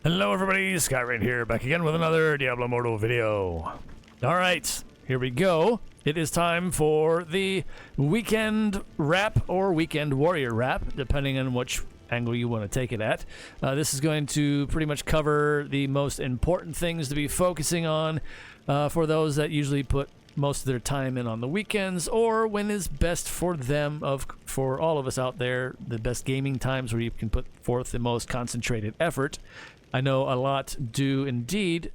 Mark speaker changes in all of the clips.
Speaker 1: Hello everybody, Scott right here, back again with another Diablo Immortal video. Alright, here we go. It is time for the weekend wrap or weekend warrior wrap, depending on which angle you want to take it at. This is going to pretty much cover the most important things to be focusing on for those that usually put most of their time in on the weekends, or when is best for them, for all of us out there, the best gaming times where you can put forth the most concentrated effort. I know a lot do indeed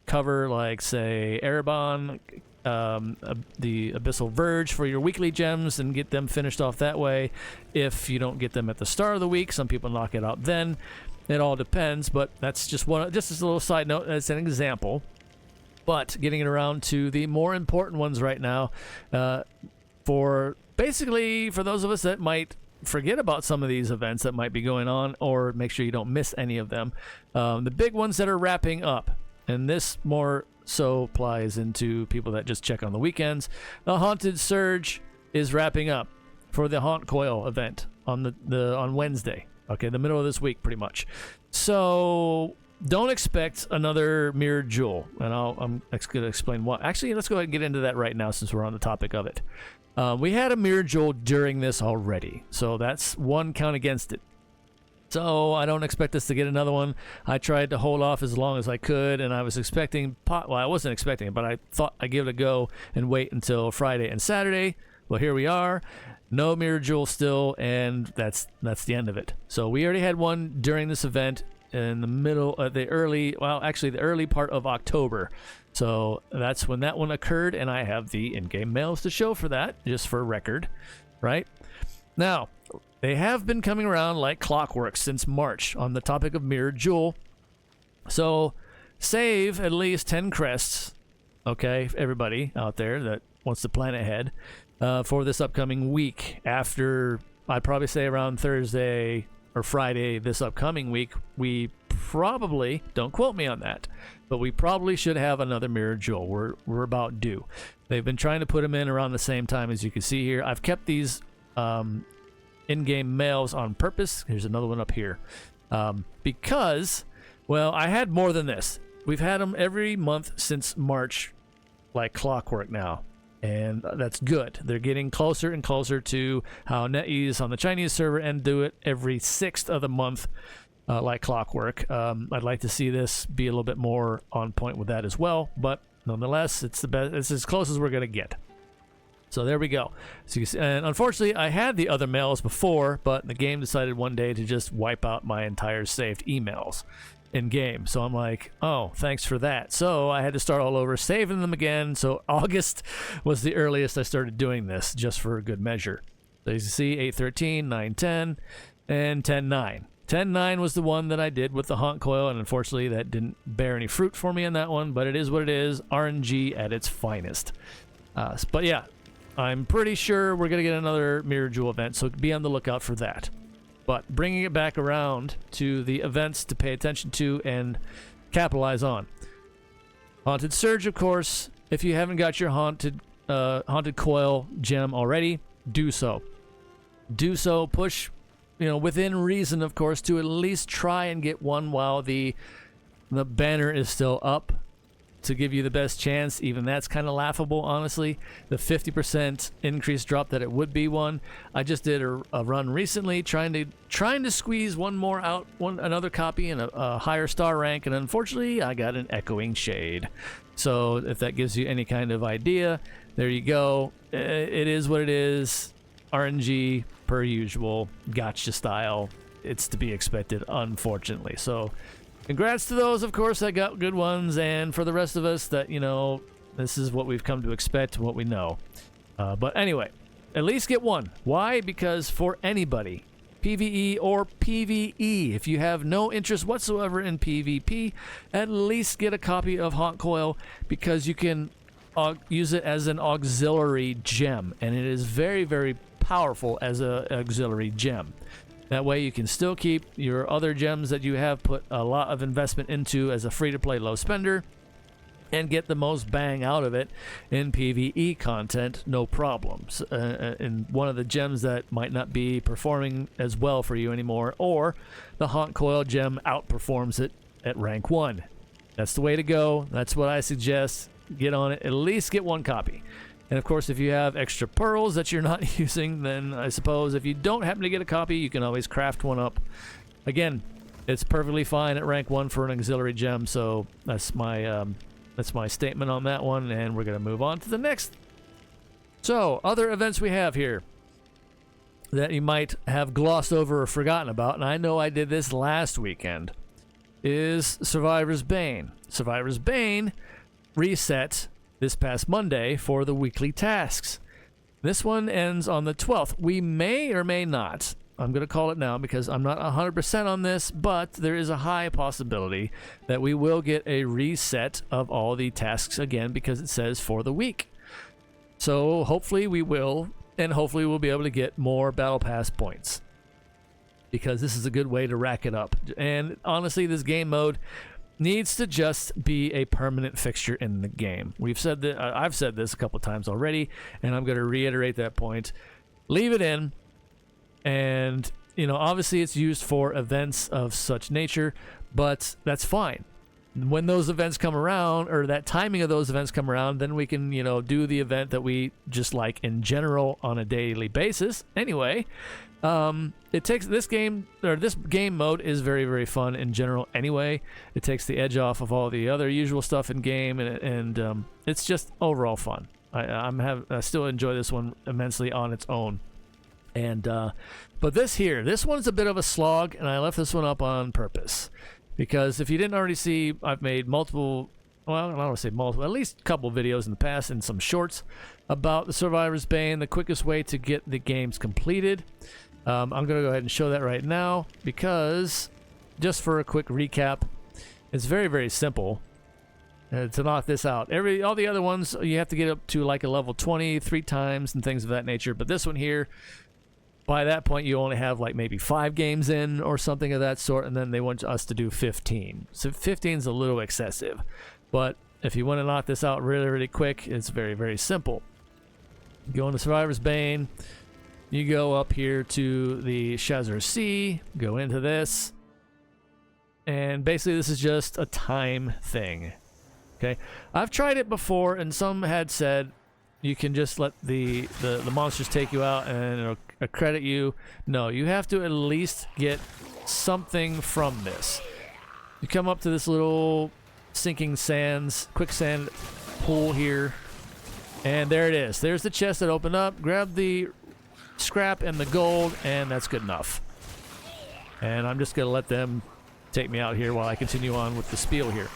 Speaker 1: cover, like, say, Erebon, the Abyssal Verge for your weekly gems and get them finished off that way. If you don't get them at the start of the week, some people knock it out then. It all depends, but that's just as a little side note, as an example. But getting it around to the more important ones right now, for those of us that might forget about some of these events that might be going on, or make sure you don't miss any of them. The big ones that are wrapping up, and this more so applies into people that just check on the weekends. The Haunted Surge is wrapping up for the Haunt Coil event on Wednesday. Okay, the middle of this week, pretty much. So don't expect another Mirrored Jewel, and I'm going to explain why. Actually, let's go ahead and get into that right now since we're on the topic of it. We had a Mirrored Jewel during this already, so that's one count against it. So I don't expect us to get another one. I tried to hold off as long as I could, and I was expecting, well, I wasn't expecting it, but I thought I'd give it a go and wait until Friday and Saturday. Well, here we are. No Mirrored Jewel still, and that's the end of it. So we already had one during this event in the middle of the early part of October. So that's when that one occurred, and I have the in-game mails to show for that, just for record, right? Now, they have been coming around like clockwork since March on the topic of Mirrored Jewel. So save at least 10 crests, okay, everybody out there that wants to plan ahead, for this upcoming week. After, I'd probably say around Thursday or Friday this upcoming week, we probably, don't quote me on that, but we probably should have another Mirrored Jewel. We're about due. They've been trying to put them in around the same time, as you can see here. I've kept these in-game mails on purpose. Here's another one up here. Because, well, I had more than this. We've had them every month since March, like clockwork now. And that's good. They're getting closer and closer to how NetEase on the Chinese server and do it every 6th of the month, like clockwork. I'd like to see this be a little bit more on point with that as well, but nonetheless, it's the best. It's as close as we're gonna get. So there we go. So you see, and unfortunately, I had the other mails before, but the game decided one day to just wipe out my entire saved emails in game. So I'm like, oh, thanks for that. So I had to start all over, saving them again. So August was the earliest I started doing this, just for good measure. So you see 8/13, 9/10, and 10/9. 10/9 was the one that I did with the Haunt Coil, and unfortunately that didn't bear any fruit for me in that one, but it is what it is. RNG at its finest. But yeah, I'm pretty sure we're going to get another Mirrored Jewel event, so be on the lookout for that. But bringing it back around to the events to pay attention to and capitalize on. Haunted Surge, of course. If you haven't got your Haunted Coil gem already, do so. Do so. Push, within reason, of course, to at least try and get one while the banner is still up, to give you the best chance. Even that's kind of laughable, honestly. The 50% increase drop that it would be one. I just did a run recently trying to squeeze one more out, another copy in a higher star rank, and unfortunately I got an Echoing Shade. So if that gives you any kind of idea, there you go. It is what it is. RNG per usual, gotcha style. It's to be expected, unfortunately. So congrats to those, of course, that got good ones, and for the rest of us that, this is what we've come to expect and what we know. But anyway, at least get one. Why? Because for anybody, PvE or PvE, if you have no interest whatsoever in PvP, at least get a copy of Haunt Coil, because you can use it as an auxiliary gem, and it is very, very powerful as an auxiliary gem. That way you can still keep your other gems that you have put a lot of investment into as a free-to-play low spender, and get the most bang out of it in PvE content, no problems. And one of the gems that might not be performing as well for you anymore, or the Haunt Coil gem outperforms it at rank 1. That's the way to go. That's what I suggest. Get on it. At least get 1 copy. And of course, if you have extra pearls that you're not using, then I suppose if you don't happen to get a copy, you can always craft one up. Again, it's perfectly fine at rank 1 for an auxiliary gem, so that's my statement on that one, and we're going to move on to the next. So, other events we have here that you might have glossed over or forgotten about, and I know I did this last weekend, is Survivor's Bane. Survivor's Bane reset this past Monday for the weekly tasks. This one ends on the 12th. We may or may not, I'm going to call it now because I'm not 100% on this, but there is a high possibility that we will get a reset of all the tasks again because it says for the week. So hopefully we will, and hopefully we'll be able to get more Battle Pass points because this is a good way to rack it up. And honestly, this game mode needs to just be a permanent fixture in the game. We've said that, I've said this a couple times already, and I'm going to reiterate that point. Leave it in, and obviously it's used for events of such nature, but that's fine. When those events come around, or that timing of those events come around, then we can do the event that we just like in general on a daily basis. Anyway, it takes this game mode is very, very fun in general anyway. It takes the edge off of all the other usual stuff in game, and it's just overall fun. I still enjoy this one immensely on its own. And but this one's a bit of a slog, and I left this one up on purpose because if you didn't already see, I've made multiple, well, I don't want to say multiple, at least a couple videos in the past and some shorts about the Survivor's Bane, the quickest way to get the games completed. I'm going to go ahead and show that right now because just for a quick recap, it's very, very simple to knock this out. All the other ones, you have to get up to like a level 20 3 times and things of that nature. But this one here, by that point, you only have like maybe 5 games in or something of that sort, and then they want us to do 15. So 15 is a little excessive. But if you want to knock this out really, really quick, it's very, very simple. Go into Survivor's Bane. You go up here to the Shazar Sea, go into this, and basically this is just a time thing. Okay, I've tried it before, and some had said you can just let the monsters take you out and it'll accredit you. No, you have to at least get something from this. You come up to this little sinking sands, quicksand pool here, and there it is. There's the chest that opened up. Grab the scrap and the gold, and that's good enough. And I'm just gonna let them take me out here while I continue on with the spiel here.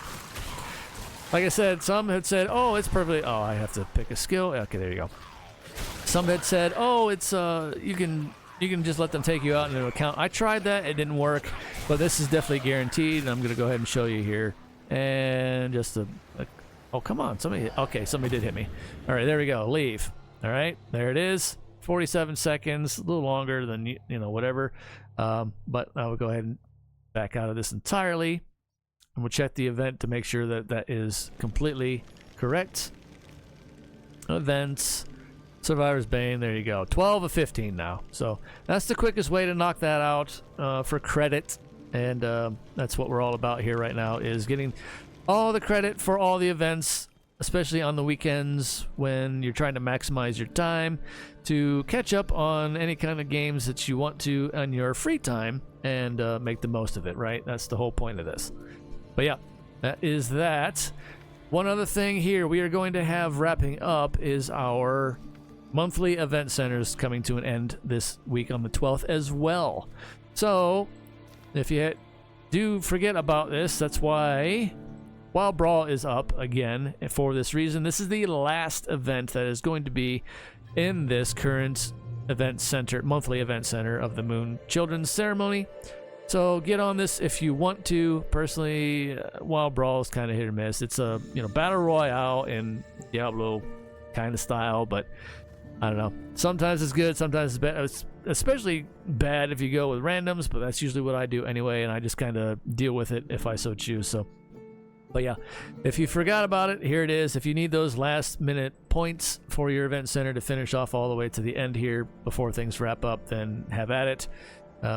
Speaker 1: Like I said, some had said, oh, it's perfectly, oh, I have to pick a skill. Okay, there you go. Some had said, oh, it's you can just let them take you out and it'll count. I tried that, it didn't work, but this is definitely guaranteed, and I'm gonna go ahead and show you here. And just oh, come on, somebody did hit me. All right, there we go, leave. All right, there it is. 47 seconds, a little longer than whatever, but I will go ahead and back out of this entirely, and we'll check the event to make sure that that is completely correct. Events, Survivor's Bane, there you go, 12 of 15 now. So that's the quickest way to knock that out for credit, and that's what we're all about here right now, is getting all the credit for all the events, especially on the weekends when you're trying to maximize your time to catch up on any kind of games that you want to on your free time and make the most of it, right? That's the whole point of this. But yeah, that is that. One other thing here we are going to have wrapping up is our monthly event centers coming to an end this week on the 12th as well. So if you do forget about this, that's why Wild Brawl is up again for this reason. This is the last event that is going to be in this current event center, monthly event center of the Moon Children's Ceremony. So get on this if you want to. Personally, Wild Brawl is kind of hit or miss. It's a battle royale in Diablo kind of style, but I don't know. Sometimes it's good, sometimes it's bad. It's especially bad if you go with randoms, but that's usually what I do anyway, and I just kind of deal with it if I so choose. So. But yeah, if you forgot about it, here it is. If you need those last minute points for your event center to finish off all the way to the end here before things wrap up, then have at it.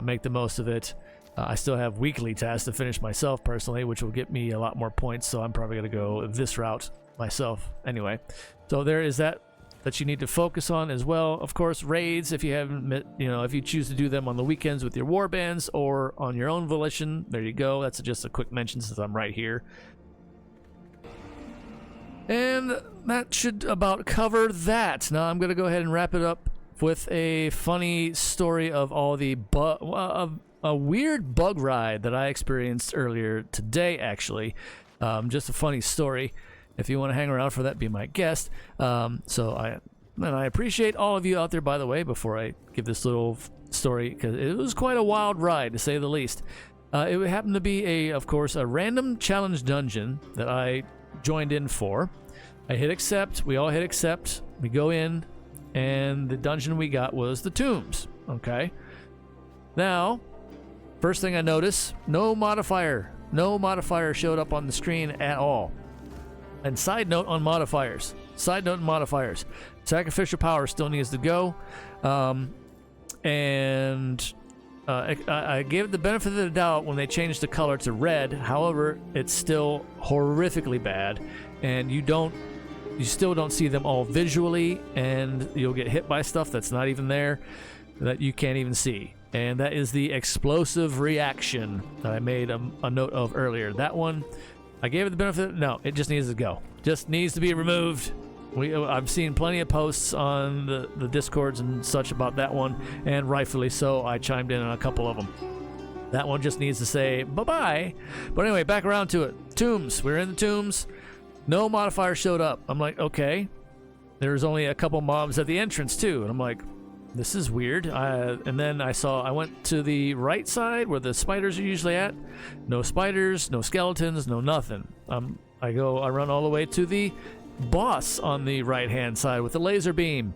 Speaker 1: Make the most of it. I still have weekly tasks to finish myself personally, which will get me a lot more points, so I'm probably going to go this route myself anyway. So there is that you need to focus on as well. Of course, raids, if you haven't, if you choose to do them on the weekends with your war bands or on your own volition, there you go. That's just a quick mention since I'm right here. And that should about cover that. Now I'm going to go ahead and wrap it up with a funny story of all the a weird bug ride that I experienced earlier today, actually. Just a funny story. If you want to hang around for that, be my guest. I appreciate all of you out there, by the way, before I give this little story, because it was quite a wild ride, to say the least. It happened to be, of course, a random challenge dungeon that I joined in for. I hit accept. We all hit accept. We go in, and the dungeon we got was the tombs. Okay. Now, first thing I notice, no modifier. No modifier showed up on the screen at all. And side note on modifiers. Sacrificial power still needs to go. I gave it the benefit of the doubt when they changed the color to red. However, it's still horrifically bad, and you still don't see them all visually, and you'll get hit by stuff that's not even there, that you can't even see. And that is the explosive reaction that I made a note of earlier. That one, I gave it the benefit. No, it just needs to go. Just needs to be removed. I've seen plenty of posts on the Discords and such about that one, and rightfully so. I chimed in on a couple of them. That one just needs to say bye-bye. But anyway, back around to it. Tombs. We're in the tombs. No modifier showed up. I'm like, okay. There's only a couple mobs at the entrance, too. And I'm like, this is weird. And then I went to the right side where the spiders are usually at. No spiders, no skeletons, no nothing. I run all the way to the boss on the right-hand side with the laser beam.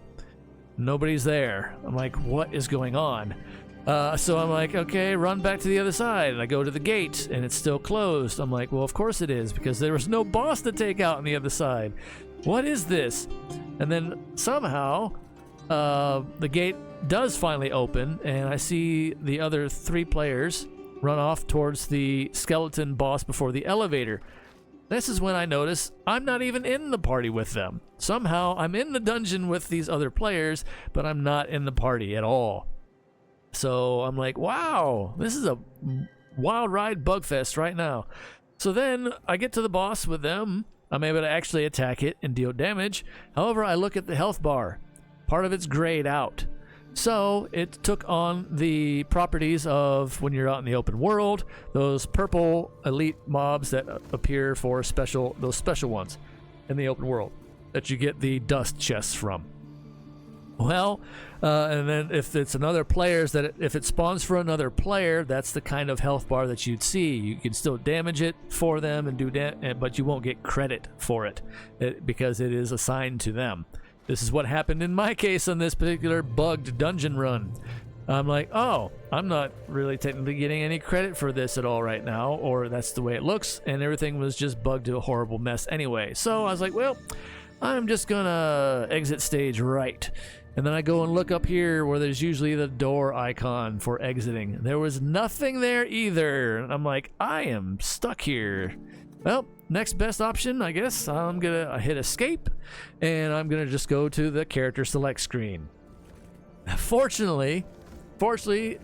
Speaker 1: Nobody's there. I'm like, what is going on? So I'm like, okay, run back to the other side. And I go to the gate, and it's still closed. I'm like, well, of course it is, because there was no boss to take out on the other side. What is this? And then somehow, the gate does finally open, and I see the other 3 players run off towards the skeleton boss before the elevator. This is when I notice I'm not even in the party with them. Somehow I'm in the dungeon with these other players, but I'm not in the party at all. So I'm like, wow, this is a wild ride bugfest right now. So then I get to the boss with them. I'm able to actually attack it and deal damage. However, I look at the health bar. Part of it's grayed out. So it took on the properties of when you're out in the open world, those purple elite mobs that appear for those special ones in the open world that you get the dust chests from. Well, and then if it's another player's, if it spawns for another player, that's the kind of health bar that you'd see. You can still damage it for them and do that, but you won't get credit for it because it is assigned to them. This is what happened in my case on this particular bugged dungeon run. I'm like, oh, I'm not really technically getting any credit for this at all right now, or that's the way it looks, and everything was just bugged to a horrible mess anyway. So I was like, well, I'm just gonna exit stage right. And then I go and look up here where there's usually the door icon for exiting. There was nothing there either. And I'm like, I am stuck here. Well, next best option, I guess. I'm gonna hit escape, and I'm gonna just go to the character select screen. Fortunately,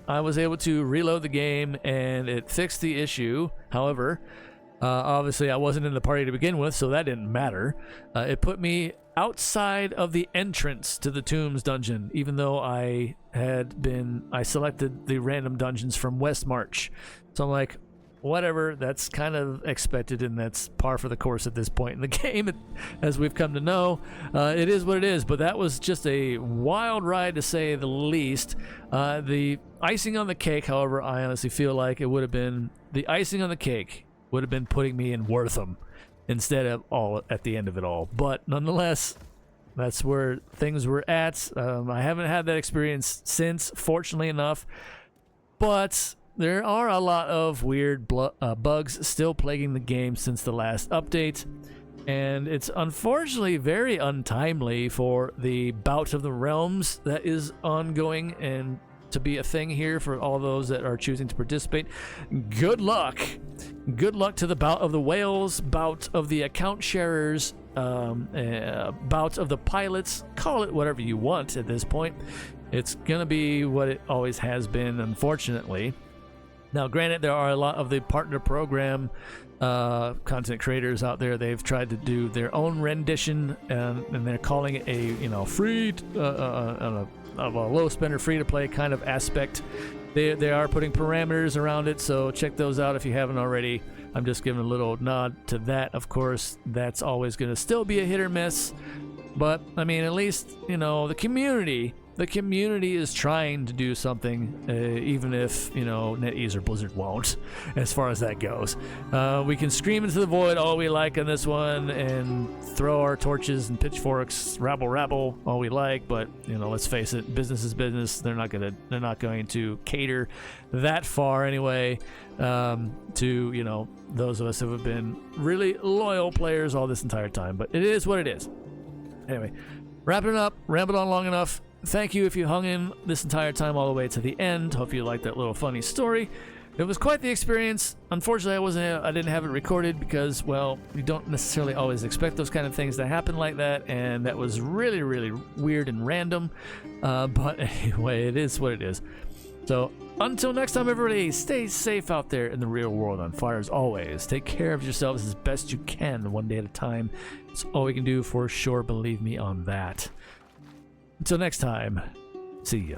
Speaker 1: I was able to reload the game, and it fixed the issue. However, obviously I wasn't in the party to begin with, so that didn't matter. It put me outside of the entrance to the Tombs dungeon, even though I selected the random dungeons from West March. So I'm like, whatever, that's kind of expected, and that's par for the course at this point in the game, as we've come to know. It is what it is, but that was just a wild ride, to say the least. The icing on the cake, however, I honestly feel like it would have been, the icing on the cake would have been putting me in Wortham instead of all at the end of it all. But nonetheless, that's where things were at. I haven't had that experience since, fortunately enough, but there are a lot of weird bugs still plaguing the game since the last update, and it's unfortunately very untimely for the Bout of the Realms that is ongoing and to be a thing here for all those that are choosing to participate. Good luck. Good luck to the bout of the whales, bout of the account sharers, bout of the pilots. Call it whatever you want at this point. It's going to be what it always has been, unfortunately. Now, granted, there are a lot of the partner program content creators out there. They've tried to do their own rendition, and they're calling it a free, of a low spender, free to play kind of aspect. They are putting parameters around it, so check those out if you haven't already. I'm just giving a little nod to that. Of course, that's always going to still be a hit or miss, but I mean, at least the community. The community is trying to do something, even if, NetEase or Blizzard won't, as far as that goes. We can scream into the void all we like on this one and throw our torches and pitchforks, rabble, all we like, but, let's face it, business is business. They're not going to cater that far anyway, to, those of us who have been really loyal players all this entire time, but it is what it is. Anyway, wrapping it up, rambled on long enough. Thank you if you hung in this entire time all the way to the end. Hope you liked that little funny story. It was quite the experience. Unfortunately, I didn't have it recorded because, well, you don't necessarily always expect those kind of things to happen like that, and that was really, really weird and random. But anyway, it is what it is. So until next time, everybody, stay safe out there in the real world on fire as always. Take care of yourselves as best you can, one day at a time. It's all we can do for sure. Believe me on that. Until next time, see ya.